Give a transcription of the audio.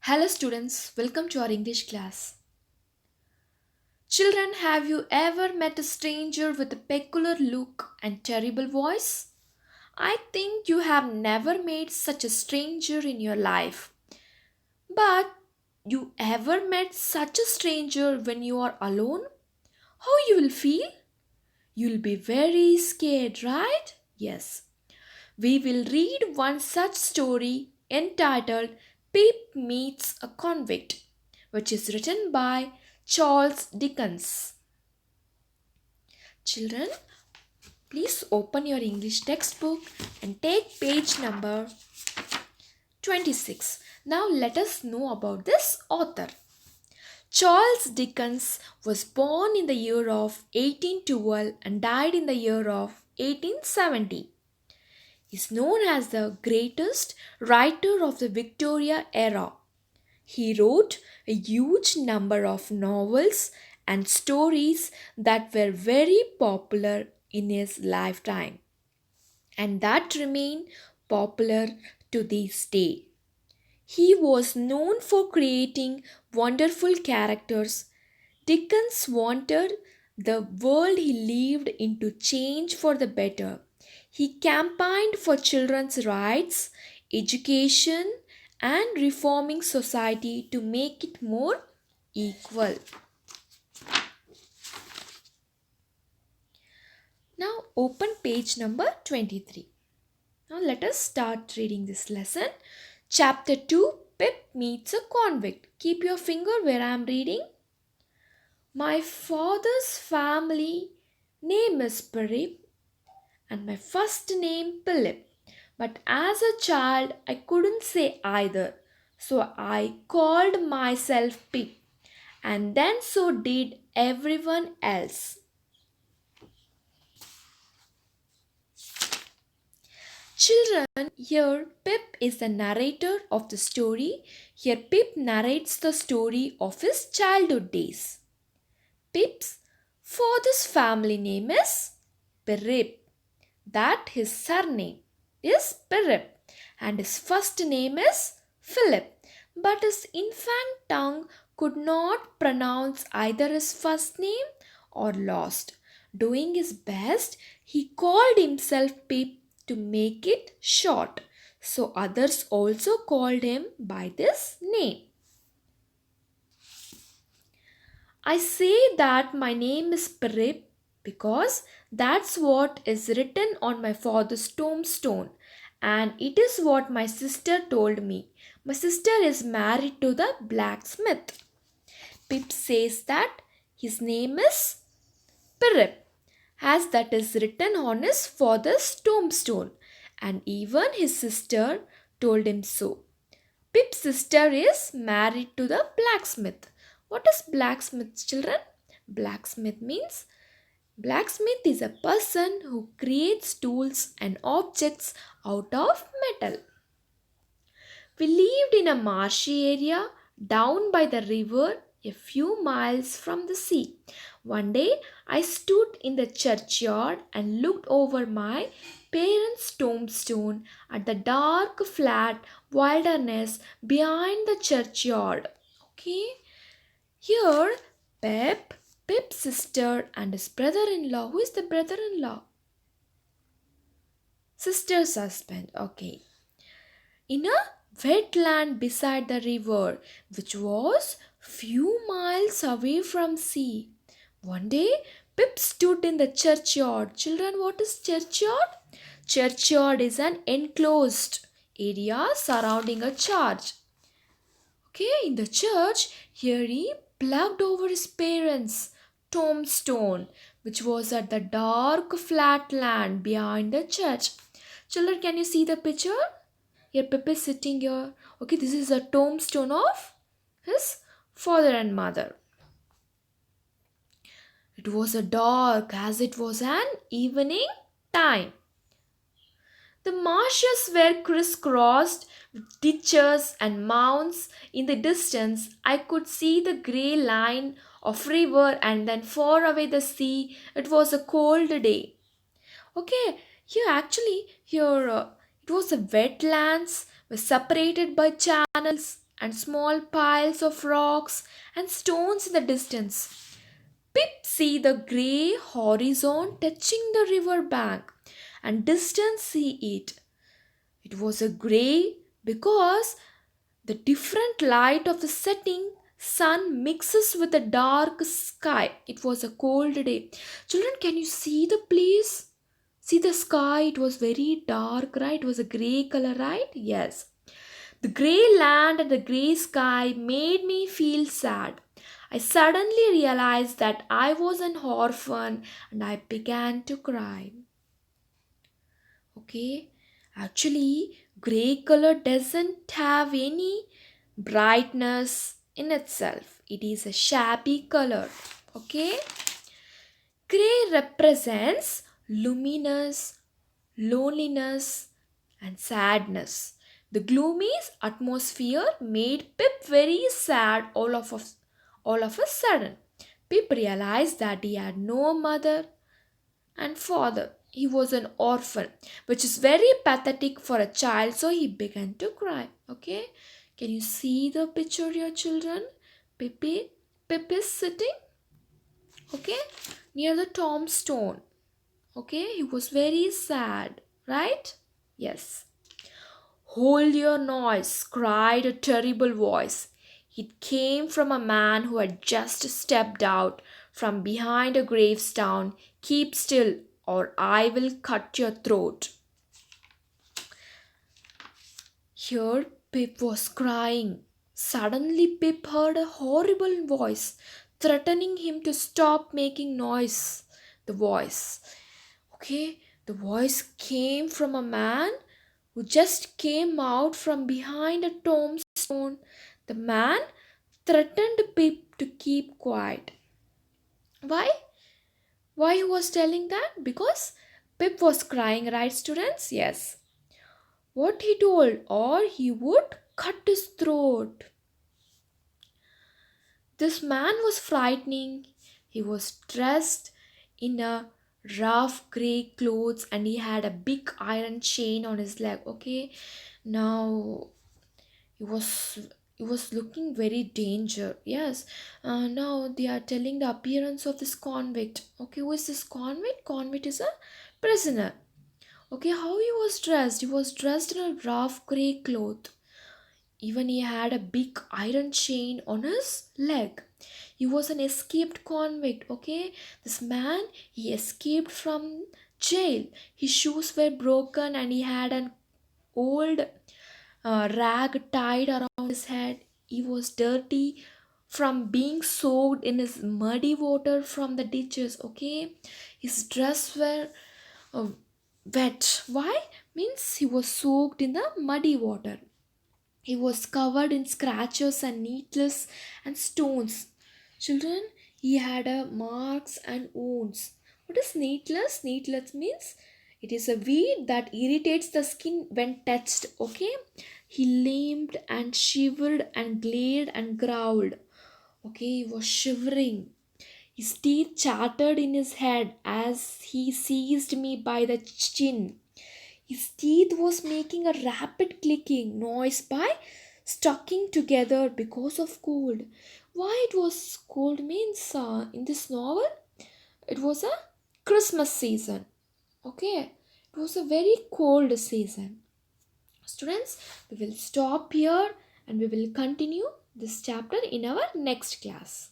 Hello, students, welcome to our English class. Children, have you ever met a stranger with a peculiar look and terrible voice? I think you have never met such a stranger in your life. But you ever met such a stranger when you are alone? How you will feel? You'll be very scared, right? Yes. We will read one such story entitled Pip Meets a Convict, which is written by Charles Dickens. Children, please open your English textbook and take page number 26. Now let us know about this author. Charles Dickens was born in the year of 1812 and died in the year of 1870. Is known as the greatest writer of the Victoria era. He wrote a huge number of novels and stories that were very popular in his lifetime and that remain popular to this day. He was known for creating wonderful characters. Dickens wanted the world he lived in to change for the better. He campaigned for children's rights, education, and reforming society to make it more equal. Now, open page number 23. Now, let us start reading this lesson. Chapter 2, Pip Meets a Convict. Keep your finger where I am reading. My father's family name is Pirip and my first name Philip. But as a child, I couldn't say either. So I called myself Pip, and then so did everyone else. Children, here Pip is the narrator of the story. Here Pip narrates the story of his childhood days. Pip's father's family name is Pirip. That his surname is Pirip and his first name is Philip. But his infant tongue could not pronounce either his first name or last. Doing his best, he called himself Pip to make it short. So others also called him by this name. I say that my name is Pirip because that's what is written on my father's tombstone, and it is what my sister told me. My sister is married to the blacksmith. Pip says that his name is Pirip, as that is written on his father's tombstone, and even his sister told him so. Pip's sister is married to the blacksmith. What is blacksmith, children? Blacksmith is a person who creates tools and objects out of metal. We lived in a marshy area down by the river a few miles from the sea. One day I stood in the churchyard and looked over my parents' tombstone at the dark flat wilderness behind the churchyard. Okay, here Pip's sister and his brother-in-law. Who is the brother-in-law? Sister's husband. Okay. In a wetland beside the river, which was few miles away from sea. One day, Pip stood in the churchyard. Children, what is churchyard? Churchyard is an enclosed area surrounding a church. Okay, in the church, here he plugged over his parents' tombstone, which was at the dark flat land behind the church. Children, can you see the picture? Here, Pip is sitting here. Okay, this is a tombstone of his father and mother. It was a dark as it was an evening time. The marshes were crisscrossed with ditches and mounds. In the distance, I could see the grey line of river and then far away the sea. It was a cold day. Okay, here it was the wetlands were separated by channels and small piles of rocks and stones in the distance. Pip see the grey horizon touching the river bank and distance see it. It was a grey because the different light of the setting sun mixes with the dark sky. It was a cold day. Children, can you see the place? See the sky, it was very dark, right? It was a grey color, right? Yes. The grey land and the grey sky made me feel sad. I suddenly realized that I was an orphan and I began to cry. Okay, actually, grey color doesn't have any brightness in itself, it is a shabby color. Okay, grey represents luminous, loneliness, and sadness. The gloomy atmosphere made Pip very sad all of a sudden. Pip realized that he had no mother and father. He was an orphan, which is very pathetic for a child, so he began to cry. Okay, can you see the picture, your children? Pippi, Pip is sitting, okay, near the tombstone. Okay, he was very sad, right? Yes. Hold your noise, cried a terrible voice. It came from a man who had just stepped out from behind a gravestone. Keep still, or I will cut your throat. Here Pip was crying. Suddenly Pip heard a horrible voice threatening him to stop making noise. The voice. Okay, the voice came from a man who just came out from behind a tombstone. The man threatened Pip to keep quiet. Why? Why he was telling that? Because Pip was crying, right, students? Yes. What he told, or he would cut his throat. This man was frightening. He was dressed in a rough grey clothes and he had a big iron chain on his leg. Okay, now he was looking very danger. Yes, now they are telling the appearance of this convict. Okay, who is this convict? Convict is a prisoner. Okay, how he was dressed? He was dressed in a rough grey cloth. Even he had a big iron chain on his leg. He was an escaped convict. Okay, this man, he escaped from jail. His shoes were broken and he had an old rag tied around his head. He was dirty from being soaked in his muddy water from the ditches. Okay, his dress were uh, wet. Why? Means he was soaked in the muddy water. He was covered in scratches and needles and stones. Children, he had marks and wounds. What is needless? Needless means it is a weed that irritates the skin when touched. Okay, he limped and shivered and glared and growled. Okay, he was shivering. His teeth chattered in his head as he seized me by the chin. His teeth was making a rapid clicking noise by stocking together because of cold. Why it was cold means in this novel it was a Christmas season. Okay, it was a very cold season. Students, we will stop here and we will continue this chapter in our next class.